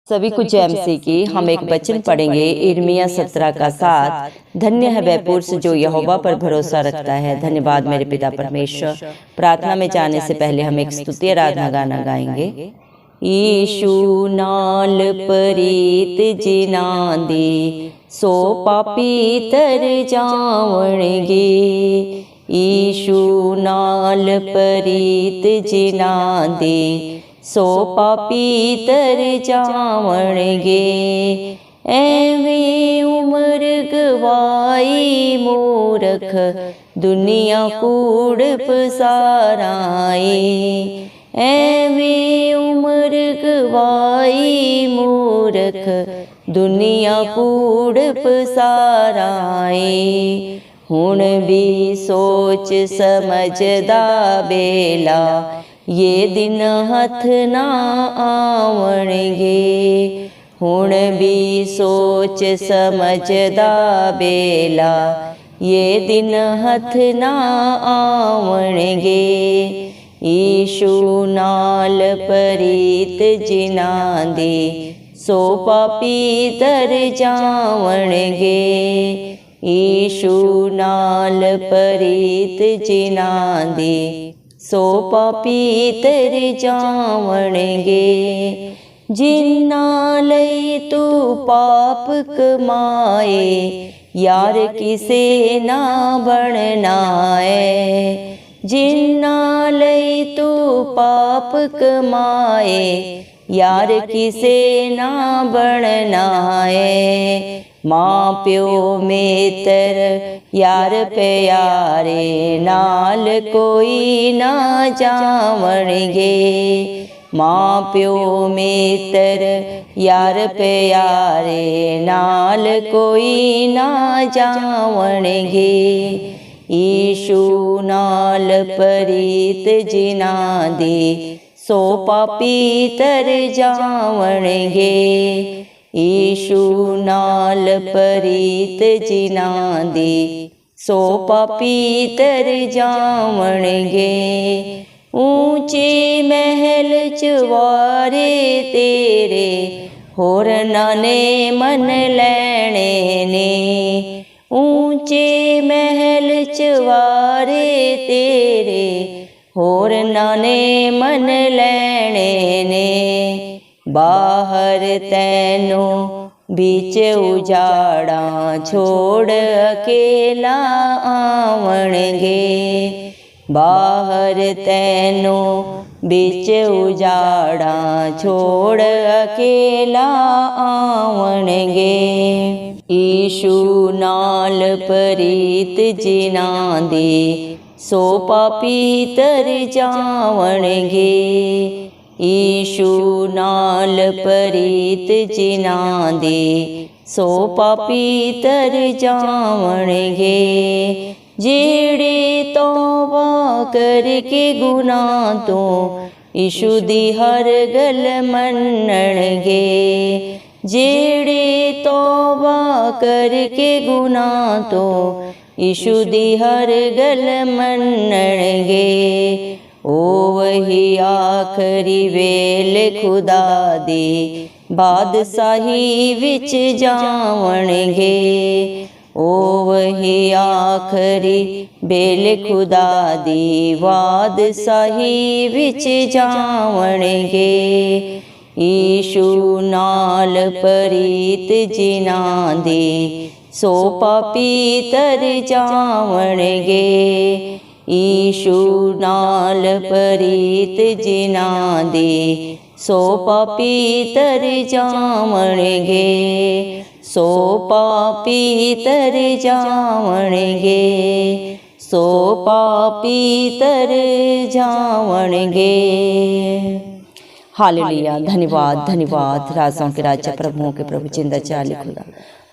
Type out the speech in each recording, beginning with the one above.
सभी को जय मसीह की। हम एक वचन पढ़ेंगे यिर्मयाह 17 का 7। धन्य है वह पुरुष जो यहोवा पर भरोसा रखता है। धन्यवाद मेरे पिता परमेश्वर। प्रार्थना में जाने से पहले हम एक स्तुति आराधना गाना गाएंगे। यीशु नाल परीत जिनांदी सो पापी तर जावणगे। यीशु नाल परीत जिनांदी सो पापी तर जावणगे। एवें उमर गवाई मूरख दुनिया कूड़ पसाराए। एवें उमर गवाई मूरख दुनिया कूड़ पसाराए। हुण भी सोच समझदा बेला ये दिन हथ ना आवणगे। हुण भी सोच समझदा बेला ये दिन हथ ना आवणगे। यीशु नाल परीत जिनांदी सो पापी तर जावणगे। यीशु नाल परीत जिनांदी सो पापी तर जावणगे। जिन्ना लई तू पाप कमाए यार किसे ना बननाए। जिन्ना लई तू पाप कमाए यार किसे ना बननाए। माँ प्यो मेतर यार प्यारे नाल कोई ना जावणगे। माँ प्यो मेतर यार प्यारे नाल कोई ना जावणगे। यीशु नाल परीत जिनांदी सो पापी तर जावणगे। यीशु नाल परीत जिनांदी सो पापी तर जावणगे। ऊंचे महल चवारे तेरे होरना ने मन लैणे ने। ऊंचे महल चवारे तेरे होरना ने मन लैणे ने। बाहर तैनो बीच उजाड़ा छोड़ अकेला आवणगे। बाहर तैनो बीच उजाड़ा छोड़ अकेला आवणगे। यीशु नाल परीत जिनांदी सो पापी तर जावणगे। यीशु नाल परीत जिनांदी सो पापी तर जावणगे। जेड़े तौबा करके गुनाह तो यीशु दी हर गल मनणगे। जेड़े तौबा करके गुनाह तो यीशु दी हर गल मनणगे। ओ वही आखरी वेल खुदा दी बादशाही विच जावणगे। ओ वही आखरी बेल खुदा दी बादशाही विच जावणगे। यीशु नाल परीत जिनांदी सो पापी तर जावणगे। यीशु नाल परीत जिनांदी सो पापी तर जावणगे। सो पापी तर जावणगे। सो पापी तर जावणगे। हालेलुया। धन्यवाद धन्यवाद। राजाओं के राजा प्रभुओं के प्रभु जिंदा जाली खुदा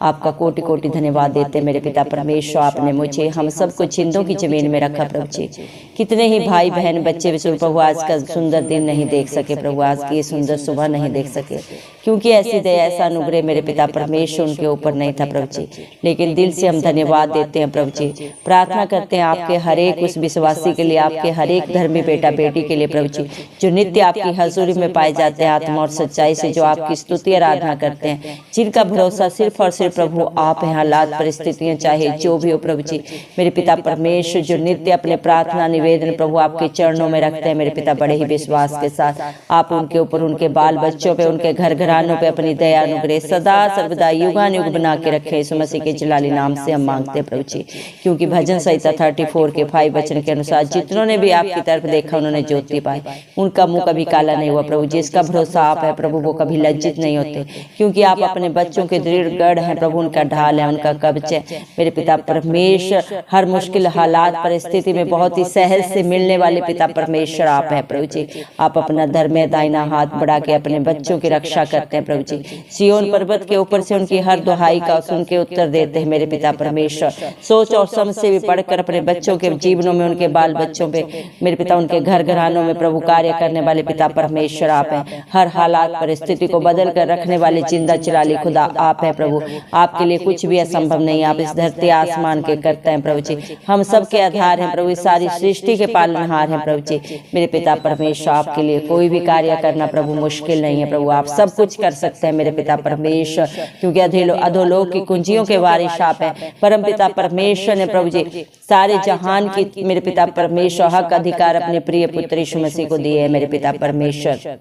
आपका कोटि कोटि धन्यवाद देते मेरे पिता परमेश्वर। आपने मुझे हम सबको जिंदों की जमीन में रखा प्रभु जी। कितने ही भाई बहन बच्चे विश्व प्रभु आज का सुंदर दिन नहीं देख सके प्रभु, आज की सुंदर सुबह नहीं देख सके। क्योंकि ऐसी दया ऐसा अनुग्रह मेरे पिता परमेश्वर उनके ऊपर नहीं था प्रभु जी। लेकिन दिल से हम धन्यवाद देते हैं प्रभु जी, प्रार्थना करते हैं आपके हर एक उस विश्वासी के लिए, आपके हर एक धर्मी बेटा बेटी के लिए प्रभु जी, जो नित्य आपकी हजूरी में पाए जाते हैं आत्मा और सच्चाई से, जो आपकी स्तुति आराधना करते हैं, जिनका भरोसा सिर्फ और सिर्फ प्रभु आप हैं। हालात परिस्थितियां चाहे जो भी हो प्रभु जी, मेरे पिता परमेश्वर जो नित्य अपने प्रार्थना निवेदन प्रभु आपके चरणों में रखते हैं मेरे पिता, बड़े ही विश्वास के साथ आप उनके ऊपर, उनके बाल बच्चों पे, उनके घर घरानों पे अपनी दया अनुग्रह सदा सर्वदा युगानुयुग बना के रखे। यीशु मसीह के जलाली नाम से हम मांगते हैं प्रभु जी, क्योंकि भजन संहिता 34 के 5 वचन के अनुसार जितनों ने भी आपकी तरफ देखा उन्होंने ज्योति पाई, उनका मुंह कभी काला नहीं हुआ प्रभु। जिसका भरोसा आप है प्रभु वो कभी लज्जित नहीं होते, क्योंकि आप अपने बच्चों के दृढ़ गढ़ हैं प्रभु, उनका ढाल है, उनका कवच है मेरे पिता परमेश्वर। हर मुश्किल हालात परिस्थिति में बहुत ही सहज से मिलने वाले पिता परमेश्वर आप हैं प्रभु जी। आप अपना धर्म दाहिना हाथ बढ़ा के अपने बच्चों की रक्षा करते हैं प्रभु जी। सिय्योन पर्वत के ऊपर से उनकी हर दुहाई का सुन के उत्तर देते हैं मेरे पिता परमेश्वर। सोच और समझ से भी पढ़कर अपने बच्चों के जीवनों में, उनके बाल बच्चों पे मेरे पिता, उनके घर घरानों में प्रभु कार्य करने वाले पिता परमेश्वर आप हैं। हर हालात परिस्थिति को बदल कर रखने वाले जिंदा चिराली खुदा आप हैं प्रभु। आपके लिए कुछ भी असंभव नहीं। आप इस धरती आसमान के करते हैं प्रभु जी, हम सबके आधार हैं प्रभु, सारी सृष्टि के पालनहार हैं प्रभु जी। मेरे पिता परमेश्वर आपके लिए कोई भी कार्य करना प्रभु मुश्किल नहीं है प्रभु, आप सब कुछ कर सकते हैं मेरे पिता परमेश्वर, क्योंकि अधोलोक की कुंजियों के वारिश आप हैं। परम पिता परमेश्वर ने प्रभु जी सारे जहान की मेरे पिता परमेश्वर हक अधिकार अपने प्रिय पुत्र यीशु मसीह को दिए है मेरे पिता परमेश्वर।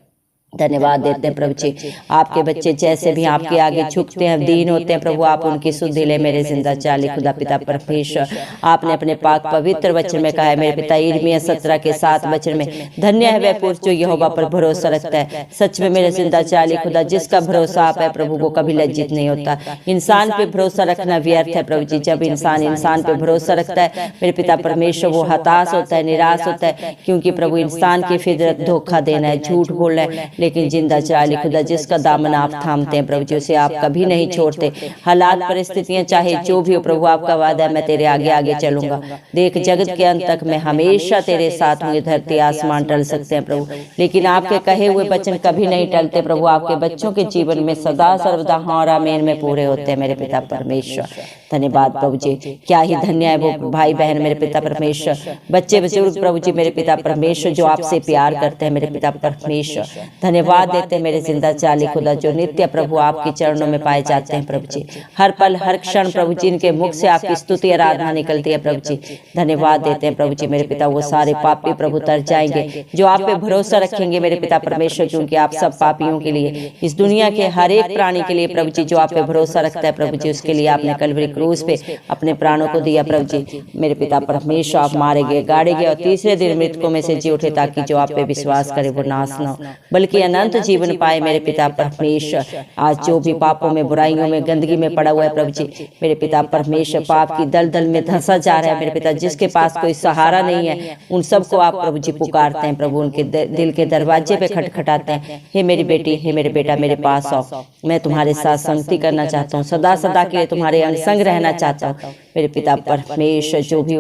धन्यवाद देते हैं प्रभु जी। आपके बच्चे जैसे भी आपके आगे झुकते हैं, दीन होते हैं प्रभु, आप उनकी सुधि ले मेरे जिंदा चाली खुदा पिता परमेश्वर। आपने अपने पाक पवित्र वचन में कहा है मेरे पिता, यिर्मयाह 17 के 7 वचन में, धन्य है वह पुरुष जो यहोवा पर भरोसा रखता है। सच में मेरे जिंदा चाली खुदा, जिसका भरोसा आप है प्रभु वो कभी लज्जित नहीं होता। इंसान पे भरोसा रखना व्यर्थ है प्रभु जी। जब इंसान पे भरोसा रखता है मेरे पिता परमेश्वर वो हताश होता है, निराश होता है, क्योंकि प्रभु इंसान की फितरत धोखा देना है, झूठ बोलना है। लेकिन जिंदा चाली खुदा जिसका दामन आप थामते हैं प्रभु जी, उसे आप कभी नहीं छोड़ते। हालात परिस्थितियां चाहे जो भी हो प्रभु, आपका वादा है मैं तेरे आगे आगे चलूंगा। देख जगत के अंत तक मैं हमेशा तेरे साथ हूँ। धरती आसमान टल सकते हैं प्रभु, लेकिन आपके कहे हुए वचन कभी नहीं टलते प्रभु। आपके बच्चों के जीवन में सदा सर्वदा हाँ और आमीन में पूरे होते हैं मेरे पिता परमेश्वर। धन्यवाद प्रभु जी। क्या ही धन्य है वो भाई बहन मेरे पिता परमेश्वर, बच्चे बुजुर्ग प्रभु जी मेरे पिता परमेश्वर, जो आपसे प्यार करते हैं मेरे पिता परमेश्वर। धन्यवाद देते हैं मेरे जिंदा चाली खुदा, जो नित्य प्रभु आपके चरणों में पाए जाते हैं प्रभु जी। हर पल हर क्षण प्रभु जी इनके मुख से आपकी स्तुति आराधना निकलती है प्रभु जी। धन्यवाद देते हैं प्रभु जी मेरे पिता। वो सारे पापी प्रभु तर जाएंगे जो आप पे भरोसा रखेंगे मेरे पिता परमेश्वर, क्योंकि आप सब पापियों के लिए, इस दुनिया के हर एक प्राणी के लिए प्रभु जी जो आप पे भरोसा रखता है प्रभु जी, उसके लिए आपने कलवरी क्रूस पे अपने प्राणों को दिया प्रभु जी मेरे पिता परमेश्वर। आप मारे गए, गाड़े गए और तीसरे दिन मृतकों में से जी उठे, ताकि जो आप पे विश्वास करे वो नाश न हो बल्कि अनंत जीवन पाए मेरे पिता परमेश्वर। आज जो भी पापों में, बुराइयों में, गंदगी में पड़ा हुआ है प्रभु जी मेरे पिता परमेश्वर, पाप की दलदल में धंसा जा रहा है मेरे पिता, जिसके पास कोई सहारा नहीं है, उन सबको आप प्रभु जी पुकारते हैं प्रभु, उनके दिल के दरवाजे पे खटखटाते हैं। हे मेरी बेटी, हे मेरे बेटा, मेरे पास आओ, मैं तुम्हारे साथ संगति करना चाहता हूँ, सदा सदा के लिए तुम्हारे अंग रहना चाहता हूँ मेरे पिता परमेश्वर। जो भी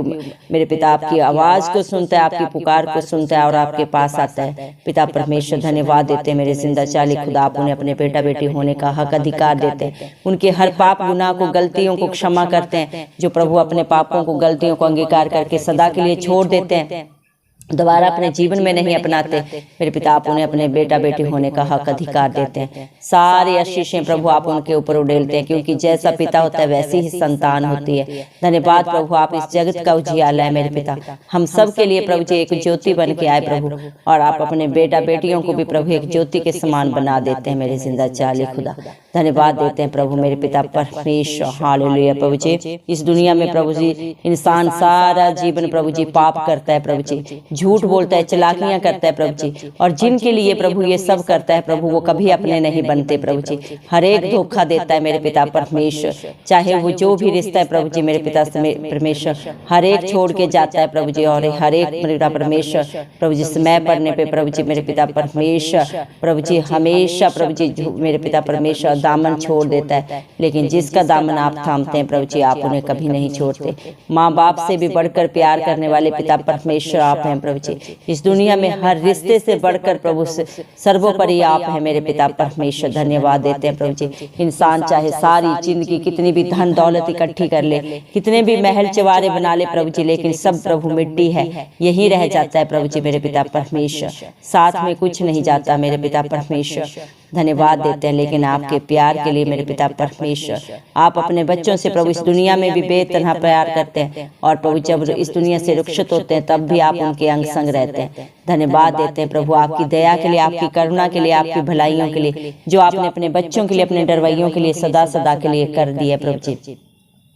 मेरे पिता आपकी आवाज को सुनता है, आपकी पुकार को सुनता है और आपके पास आता है पिता परमेश्वर, धन्यवाद देते हैं मेरे जिंदा चाली खुदा। आप उन्हें अपने बेटा बेटी होने का हक अधिकार देते हैं, उनके हर पाप गुनाह को, गलतियों को क्षमा करते हैं। जो प्रभु अपने पापों को, गलतियों को अंगीकार करके सदा के लिए छोड़ देते हैं, दोबारा अपने जीवन में नहीं अपनाते मेरे पिता, आप उन्हें अपने बेटा बेटी होने का हक अधिकार देते हैं। सारी आशीषें प्रभु आप उनके ऊपर उड़ेलते हैं, क्योंकि जैसा पिता होता है वैसी ही संतान होती है। धन्यवाद प्रभु, आप इस जगत का उजियाला है मेरे पिता। हम सब के लिए प्रभु जी एक ज्योति बन के आए प्रभु, और आप अपने बेटा बेटियों को भी प्रभु एक ज्योति के समान बना देते हैं मेरे जिंदा चाली खुदा। धन्यवाद देते हैं प्रभु मेरे पिता परमेश्वर। हालेलुया प्रभु जी। इस दुनिया में प्रभु जी इंसान सारा जीवन प्रभु जी पाप करता है प्रभु जी, झूठ बोलता है, चलाकियां करता है प्रभु जी, और जिनके लिए प्रभु ये सब करता है प्रभु वो कभी अपने नहीं बनते प्रभु जी। हर एक धोखा देता है मेरे पिता परमेश्वर, चाहे वो जो भी रिश्ता है प्रभु जी मेरे पिता परमेश्वर, हर एक छोड़ के जाता है प्रभु जी। और हर एक मेरे पिता परमेश्वर प्रभु जी समय पड़ने पे प्रभु जी मेरे पिता परमेश्वर प्रभु जी हमेशा प्रभु जी मेरे पिता परमेश्वर दामन छोड़ देता है, लेकिन जिसका दामन आप थामते हैं प्रभु जी, आप उन्हें कभी नहीं छोड़ते। माँ बाप से भी बढ़कर प्यार करने वाले पिता परमेश्वर आप हैं प्रभु जी। इस दुनिया में हर रिश्ते से बढ़कर प्रभु सर्वोपरि आप हैं मेरे पिता परमेश्वर। धन्यवाद देते हैं प्रभु जी। इंसान चाहे सारी जिंदगी कितनी भी धन दौलत इकट्ठी कर ले, कितने भी महल चवारे बना ले प्रभु जी, लेकिन सब प्रभु मिट्टी है, यही रह जाता है प्रभु जी मेरे पिता परमेश्वर। साथ में कुछ नहीं जाता मेरे पिता परमेश्वर। धन्यवाद देते हैं लेकिन आपके प्यार के लिए मेरे पिता परमेश्वर, आप अपने बच्चों से प्रभु इस दुनिया में भी बेतरह प्यार करते हैं, और प्रभु जब इस दुनिया से रुखसत होते हैं तब भी आप उनके अंग संग रहते हैं। धन्यवाद देते हैं प्रभु आपकी दया के लिए, आपकी करुणा के लिए, आपकी भलाइयों के लिए, जो आपने अपने बच्चों के लिए, अपने डरवैयों के लिए सदा सदा के लिए कर दिया प्रभु जी।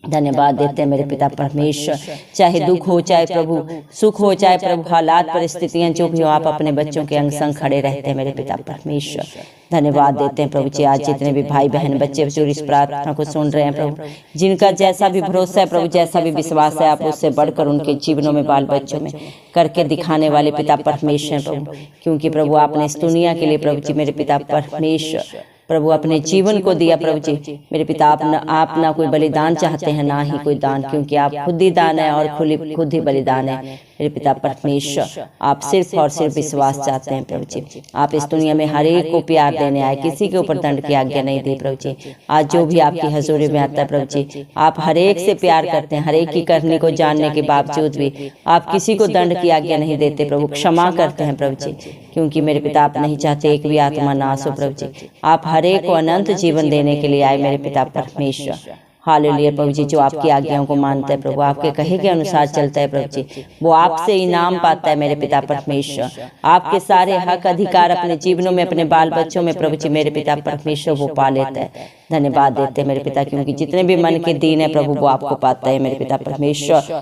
धन्यवाद देते हैं मेरे पिता परमेश्वर। चाहे दुख हो, चाहे प्रभु सुख हो, चाहे प्रभु हालात परिस्थितियां जो भी हो, आप अपने बच्चों के अंग संग खड़े रहते हैं मेरे पिता परमेश्वर। धन्यवाद देते हैं प्रभु जी। आज जितने भी भाई बहन बच्चे जो इस प्रार्थना को सुन रहे हैं प्रभु, जिनका जैसा भी भरोसा है प्रभु, जैसा भी विश्वास है, आप उससे बढ़कर उनके जीवनों में, बाल बच्चों में करके दिखाने वाले पिता परमेश्वर प्रभु। क्योंकि प्रभु आपने इस दुनिया के लिए प्रभु जी मेरे पिता परमेश्वर प्रभु अपने जीवन को दिया प्रभु जी मेरे पिता। आप ना कोई बलिदान चाहते हैं, ना ही कोई दान, क्योंकि आप खुद ही दान है और खुद ही बलिदान है मेरे पिता परमेश्वर। आप सिर्फ और सिर्फ विश्वास चाहते हैं प्रभु जी। आप इस दुनिया में हर एक को प्यार देने आए, किसी के ऊपर दंड की आज्ञा नहीं दी प्रभु जी। आज जो भी आपकी हजूरी में आता है प्रभु जी, आप हर एक से प्यार करते हैं, हर एक की करनी को जानने के बावजूद भी आप किसी को दंड की आज्ञा नहीं देते प्रभु, क्षमा करते हैं प्रभु जी। क्योंकि मेरे पिता आप नहीं चाहते एक भी आत्मा नाश हो प्रभु जी। आप हर एक को अनंत जीवन देने के लिए आए मेरे पिता परमेश्वर। हालेलुया प्रभु जी। जो आपकी आज्ञाओं को मानता है प्रभु, आपके कहे के अनुसार चलता है प्रभु जी, वो आपसे इनाम पाता है मेरे पिता परमेश्वर। आपके सारे हक अधिकार अपने जीवनों में, अपने बाल बच्चों में प्रभु जी मेरे पिता परमेश्वर वो पा लेता है। धन्यवाद देते हैं मेरे पिता, क्योंकि जितने भी मन के दीन है प्रभु वो आपको पाता है मेरे पिता परमेश्वर।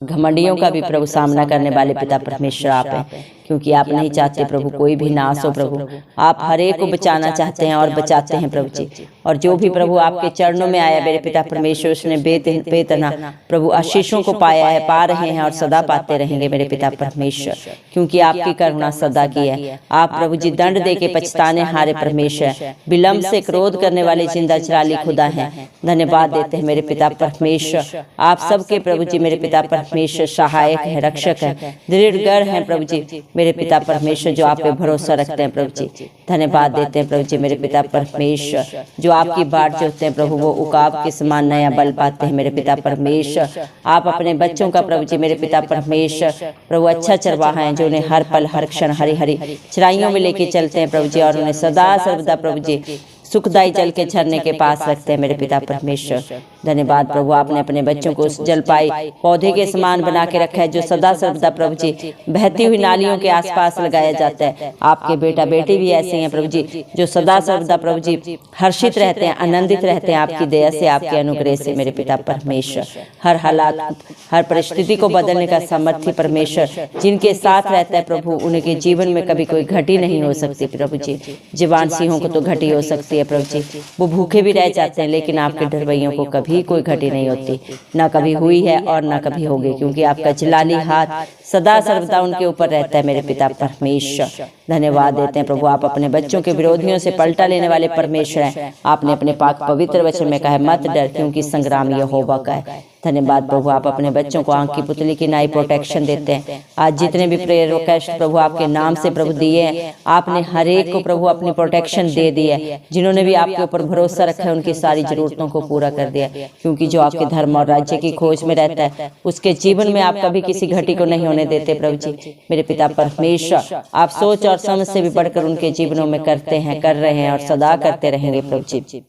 घमंडियों का भी प्रभु सामना करने वाले पिता परमेश्वर आप हैं, क्योंकि आप नहीं चाहते प्रभु कोई भी नाश हो प्रभु। आप हर एक को बचाना चाहते हैं और बचाते हैं प्रभु जी। और जो भी प्रभु आपके चरणों में आया मेरे पिता परमेश्वर, उसने बेतना प्रभु आशीषों को पाया है, पा रहे हैं और सदा पाते रहेंगे मेरे पिता परमेश्वर, क्योंकि आपकी करुणा सदा की है। आप प्रभु जी दंड दे के पछताने हारे परमेश्वर, विलम्ब से क्रोध करने वाले जिंदा चराली खुदा हैं। धन्यवाद देते हैं मेरे पिता परमेश्वर। आप सबके प्रभु जी मेरे पिता परमेश्वर सहायक है, रक्षक है, दृढ़ गढ़ है प्रभु जी मेरे पिता परमेश्वर, जो आप पे भरोसा रखते हैं प्रभु जी। धन्यवाद देते हैं प्रभु जी मेरे पिता परमेश्वर। जो आपकी बाट जोतते हैं प्रभु, वो उकाब के समान नया बल पाते हैं मेरे पिता परमेश्वर। आप अपने बच्चों का प्रभु जी मेरे पिता परमेश्वर प्रभु अच्छा चरवाहा है, जो उन्हें हर पल हर क्षण हरी हरी चराइयों में लेके चलते हैं प्रभु जी, और उन्हें सदा सर्वदा प्रभु जी सुखदायी जल के झरने के पास रखते हैं मेरे पिता परमेश्वर। धन्यवाद प्रभु, आपने अपने बच्चों को उस जलपाई पौधे के समान बना के रखा है, जो सदा सर्वदा प्रभु जी बहती हुई नालियों के आसपास लगाया जाता है। आपके बेटा बेटी भी ऐसे हैं प्रभु जी, जो सदा सर्वदा प्रभु जी हर्षित रहते हैं, आनंदित रहते हैं आपकी दया से, आपके अनुग्रह से मेरे पिता परमेश्वर। हर हालात, हर परिस्थिति को बदलने का सामर्थ्य परमेश्वर जिनके साथ रहता है प्रभु, उनके जीवन में कभी कोई घटी नहीं हो सकती प्रभु जी। जवान सिंहों को तो घटी हो सकती है प्रभु जी, वो भूखे भी रह जाते हैं, लेकिन आपके डरवैयों को कभी कोई घटी नहीं होती, ना कभी हुई है और ना कभी होगी, क्योंकि आपका जलाली हाथ सदा सर्वदा उनके ऊपर रहता है मेरे पिता परमेश्वर। धन्यवाद देते हैं प्रभु, आप अपने बच्चों के विरोधियों से पलटा लेने वाले परमेश्वर हैं। आपने अपने पाक पवित्र वचन में कहा है, मत डर, क्योंकि संग्राम यहोवा का है। धन्यवाद प्रभु, आप अपने बच्चों को आंख की पुतली की नाई प्रोटेक्शन देते हैं। आज जितने भी प्रेयर रिक्वेस्ट प्रभु आपके नाम से प्रभु दिए हैं, आपने हर एक को प्रभु अपनी प्रोटेक्शन दे दी है। जिन्होंने भी आपके ऊपर भरोसा रखा है, उनकी सारी जरूरतों को पूरा कर दिया, क्योंकि जो आपके धर्म और राज्य की खोज में रहता है, उसके जीवन में आप कभी किसी घटी को नहीं होने देते प्रभु जी मेरे पिता परमेश्वर। आप सोच और समझ से भी बढ़कर उनके जीवनों में करते हैं, कर रहे हैं और सदा करते रहेंगे प्रभु जी।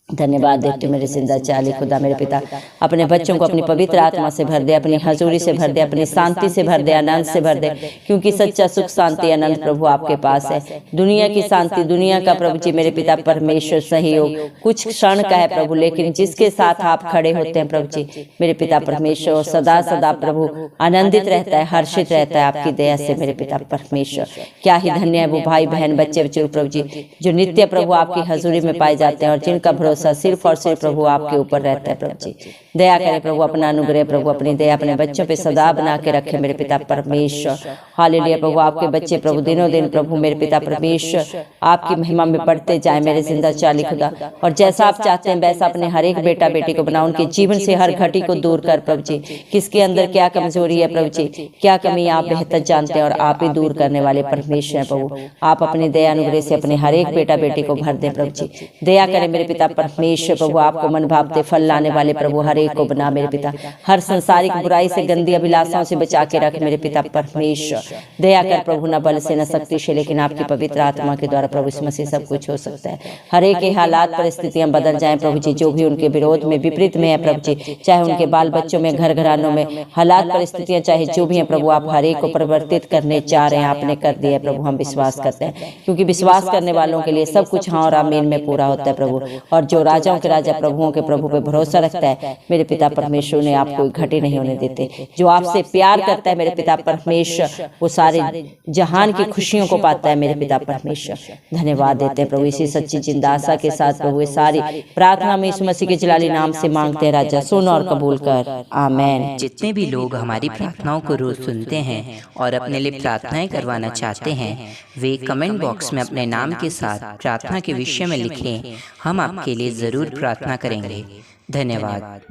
धन्यवाद देते मेरे जिंदा चाली खुदा मेरे पिता, अपने बच्चों को अपनी पवित्र आत्मा से भर दे, अपनी हजूरी से भर दे, अपनी शांति से भर दे, आनंद से भर दे, क्योंकि सच्चा सुख शांति आनंद प्रभु आपके पास है। दुनिया की शांति, दुनिया का प्रभु जी मेरे पिता परमेश्वर सहयोग कुछ क्षण का है प्रभु, लेकिन जिसके साथ आप खड़े होते हैं प्रभु जी मेरे पिता परमेश्वर, सदा सदा प्रभु आनंदित रहता है, हर्षित रहता है आपकी दया से मेरे पिता परमेश्वर। क्या ही धन्य है वो भाई बहन बच्चे बच्चे प्रभु जी, जो नित्य प्रभु आपकी हजूरी में पाए जाते हैं और जिनका भरोसा भरोसा सिर्फ और सिर्फ प्रभु आपके ऊपर रहता है प्रभु जी। दया करें प्रभु, अपना अनुग्रह प्रभु, अपनी दया अपने बच्चों पे सदा बना के रखे मेरे पिता परमेश्वर। हालेलुया प्रभु, आपके बच्चे प्रभु दिनों दिन प्रभु मेरे पिता परमेश्वर आपकी महिमा में बढ़ते जाए मेरे जिंदा चाली खुदा, और जैसा आप चाहते हैं वैसा अपने हर एक बेटा बेटी को बना, उनके जीवन से हर घटी को दूर कर प्रभु जी। किसके अंदर क्या कमजोरी है प्रभु जी, क्या कमी आप बेहतर जानते हैं और आप ही दूर करने वाले परमेश्वर हैं प्रभु। आप अपने दया अनुग्रह से अपने हर एक बेटा बेटी को भर दें प्रभु जी। दया करें मेरे पिता परमेश्वर प्रभु, आपको मन भावते फल लाने वाले प्रभु हर एक को बना मेरे पिता। हर संसारिक बुराई से गंदी अभिलाषाओं से बचा के रख मेरे पिता परमेश्वर। दया कर प्रभु, न बल से न शक्ति से लेकिन आपकी पवित्र आत्मा के द्वारा प्रभु इस मसीह सब कुछ हो सकता है। हर एक के हालात परिस्थितियां बदल जाएं प्रभु जी, जो भी उनके विरोध में विपरीत में है प्रभु जी, चाहे उनके बाल बच्चों में घर घरानों में हालात परिस्थितियां चाहे जो भी है प्रभु, आप हर एक को परिवर्तित करने चाह रहे हैं, आपने कर दिया है प्रभु। हम विश्वास करते हैं क्योंकि विश्वास करने वालों के लिए सब कुछ हाँ और आमीन में पूरा होता है प्रभु। और जो राजाओं के राजा प्रभुओं के प्रभु पे भरोसा रखता है मेरे पिता परमेश्वर ने आप कोई घटी नहीं होने देते। जो आपसे प्यार करता है मेरे पिता परमेश्वर वो सारे जहान की खुशियों को पाता है मेरे पिता परमेश्वर। धन्यवाद देते हैं प्रभु, इसी सच्ची जिंदा आशा के साथ प्रभु ये सारी प्रार्थना में यीशु मसीह के जलाली नाम से मांगते हैं राजा, सुन और कबूल कर, आमीन। जितने भी लोग हमारी प्रार्थनाओं को रोज सुनते हैं और अपने लिए प्रार्थनाएं करवाना चाहते हैं, वे कमेंट बॉक्स में अपने नाम के साथ प्रार्थना के विषय में लिखें। हम आपके लिए जरूर प्रार्थना करेंगे। धन्यवाद।